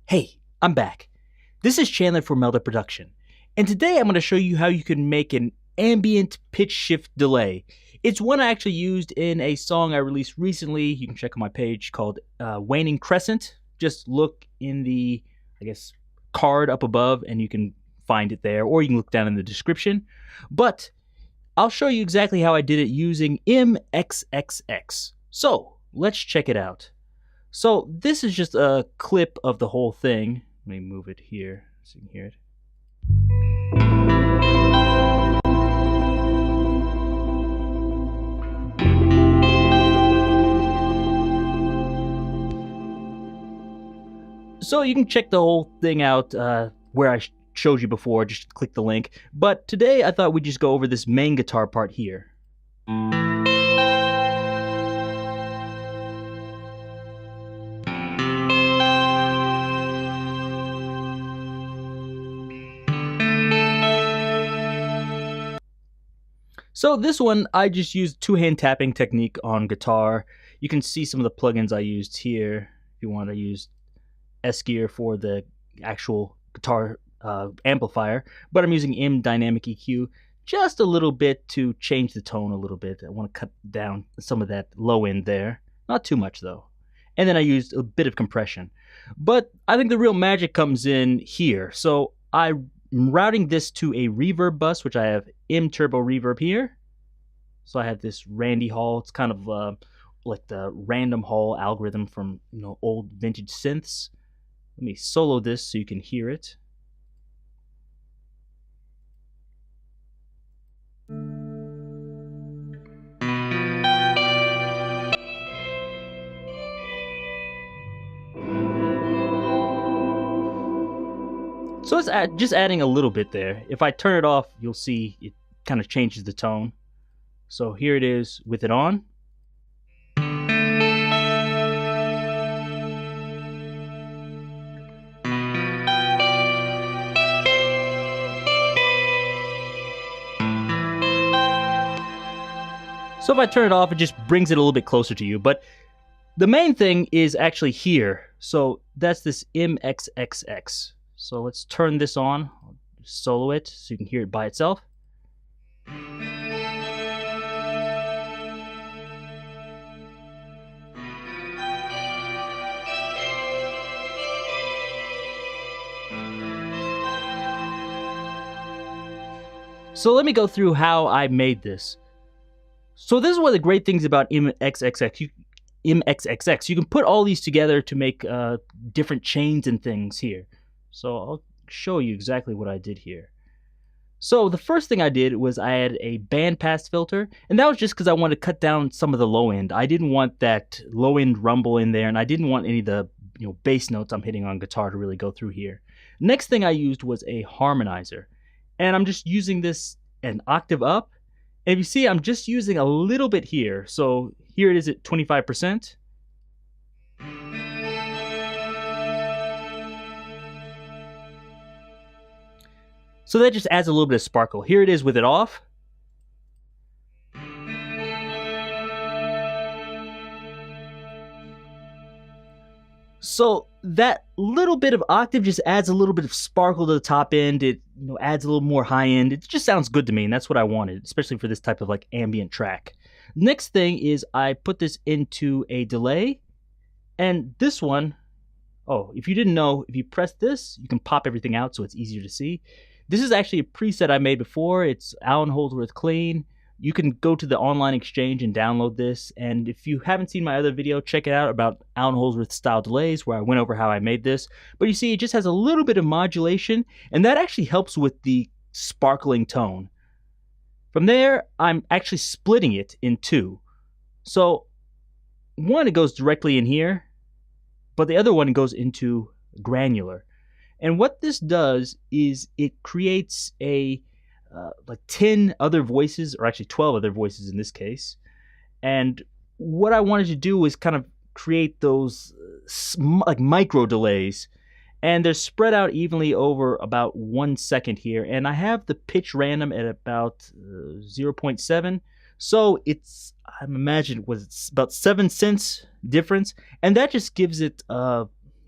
Hey, I'm back. This is Chandler for Melda Production, and today I'm going to show you how you can make an ambient pitch shift delay. It's one I actually used in a song I released recently. You can check on my page called Waning Crescent. Just look in the, card up above and you can find it there, or you can look down in the description. But I'll show you exactly how I did it using MXXX. So let's check it out. So this is just a clip of the whole thing. Let me move it here so you can hear it. So you can check the whole thing out where I showed you before, just click the link. But today I thought we'd just go over this main guitar part here. So this one, I just used two-hand tapping technique on guitar. You can see some of the plugins I used here. If you want to use S-Gear for the actual guitar amplifier, but I'm using M Dynamic EQ just a little bit to change the tone a little bit. I want to cut down some of that low end there. Not too much though. And then I used a bit of compression. But I think the real magic comes in here. So I'm routing this to a reverb bus, which I have M Turbo Reverb here. So I have this Randy Hall. It's kind of like the random Hall algorithm from old vintage synths. Let me solo this so you can hear it. So it's just adding a little bit there. If I turn it off, you'll see it kind of changes the tone. So here it is with it on. So if I turn it off, it just brings it a little bit closer to you. But the main thing is actually here. So that's this MXXX. So let's turn this on, solo it so you can hear it by itself. So let me go through how I made this. So this is one of the great things about MXXX. You can put all these together to make different chains and things here. So I'll show you exactly what I did here. So the first thing I did was I had a bandpass filter, and that was just because I wanted to cut down some of the low end. I didn't want that low end rumble in there, and I didn't want any of the bass notes I'm hitting on guitar to really go through here. Next thing I used was a harmonizer, and I'm just using this an octave up. And if you see, I'm just using a little bit here. So here it is at 25%. So that just adds a little bit of sparkle. Here it is with it off. So that little bit of octave just adds a little bit of sparkle to the top end. It adds a little more high end. It just sounds good to me, and that's what I wanted, especially for this type of ambient track. Next thing is I put this into a delay, and this one, if you didn't know, if you press this, you can pop everything out so it's easier to see. This is actually a preset I made before. It's Alan Holdsworth Clean. You can go to the online exchange and download this. And if you haven't seen my other video, check it out about Alan Holdsworth style delays, where I went over how I made this. But you see, it just has a little bit of modulation, and that actually helps with the sparkling tone. From there, I'm actually splitting it in two. So one, it goes directly in here, but the other one goes into granular. And what this does is it creates a like 10 other voices, or actually 12 other voices in this case. And what I wanted to do was kind of create those like micro delays, and they're spread out evenly over about 1 second here. And I have the pitch random at about 0.7. So it's, I imagine, was about 7 cents difference, and that just gives it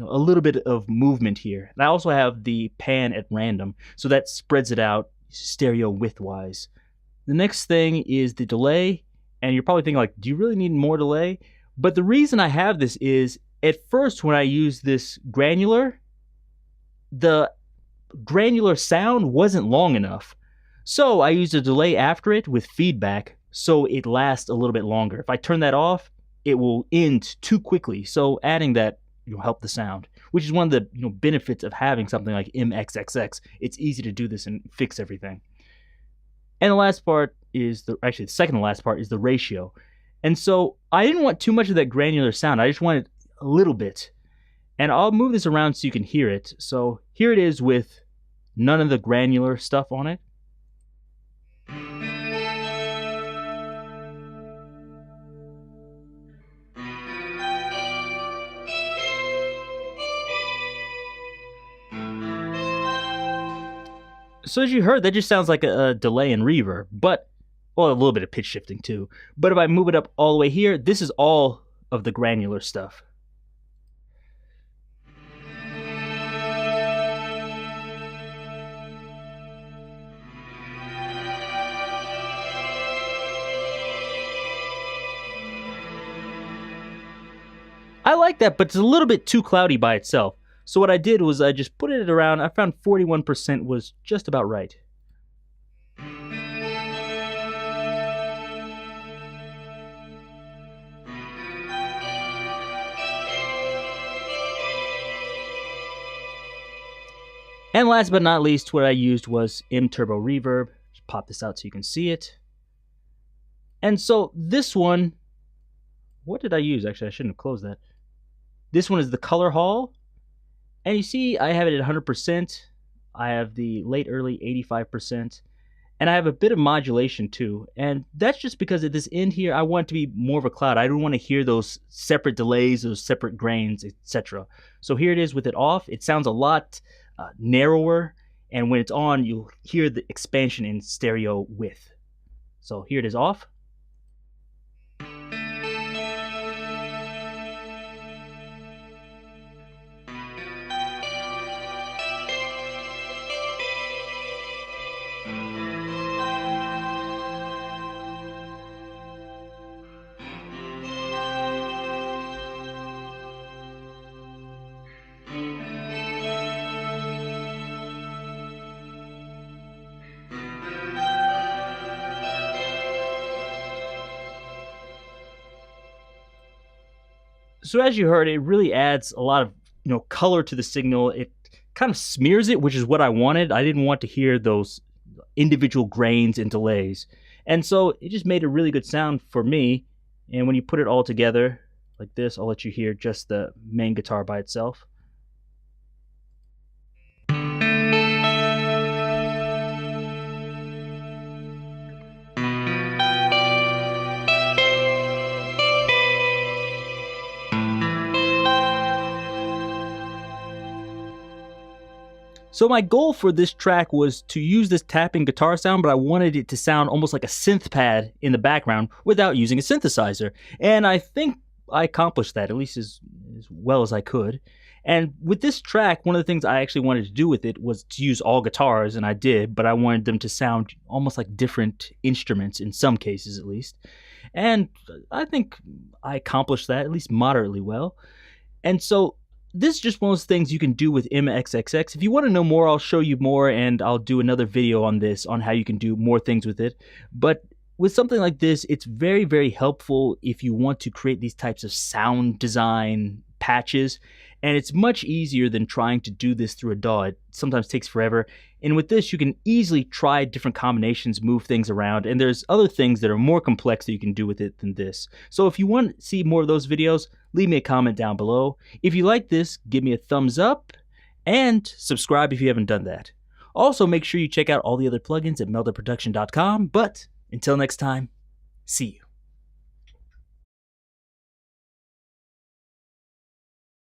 a little bit of movement here. And I also have the pan at random, so that spreads it out stereo width-wise. The next thing is the delay, and you're probably thinking like, do you really need more delay? But the reason I have this is, at first when I used this granular, the granular sound wasn't long enough. So I used a delay after it with feedback so it lasts a little bit longer. If I turn that off, it will end too quickly. So adding that will help the sound, which is one of the benefits of having something like MXXX. It's easy to do this and fix everything. And the last part is the second to last part is the ratio. And so I didn't want too much of that granular sound. I just wanted a little bit. And I'll move this around so you can hear it. So here it is with none of the granular stuff on it. So as you heard, that just sounds like a delay and reverb, but, well, a little bit of pitch shifting too. But if I move it up all the way here, this is all of the granular stuff. I like that, but it's a little bit too cloudy by itself. So what I did was I just put it around, I found 41% was just about right. And last but not least, what I used was M Turbo Reverb. Just pop this out so you can see it. And so this one, what did I use? Actually, I shouldn't have closed that. This one is the Color Hall. And you see I have it at 100%. I have the late early 85%. And I have a bit of modulation too. And that's just because at this end here, I want it to be more of a cloud. I don't want to hear those separate delays, those separate grains, etc. So here it is with it off. It sounds a lot narrower. And when it's on, you'll hear the expansion in stereo width. So here it is off. So as you heard, it really adds a lot of color to the signal. It kind of smears it, which is what I wanted. I didn't want to hear those individual grains and delays. And so it just made a really good sound for me. And when you put it all together like this, I'll let you hear just the main guitar by itself. So my goal for this track was to use this tapping guitar sound, but I wanted it to sound almost like a synth pad in the background without using a synthesizer. And I think I accomplished that, at least as well as I could. And with this track, one of the things I actually wanted to do with it was to use all guitars, and I did, but I wanted them to sound almost like different instruments, in some cases at least. And I think I accomplished that, at least moderately well. And so this is just one of those things you can do with MXXX. If you want to know more, I'll show you more, and I'll do another video on this, on how you can do more things with it. But with something like this, it's very, very helpful if you want to create these types of sound design patches. And it's much easier than trying to do this through a DAW. It sometimes takes forever. And with this, you can easily try different combinations, move things around, and there's other things that are more complex that you can do with it than this. So if you want to see more of those videos, leave me a comment down below. If you like this, give me a thumbs up, and subscribe if you haven't done that. Also, make sure you check out all the other plugins at meldaproduction.com. But until next time, see you.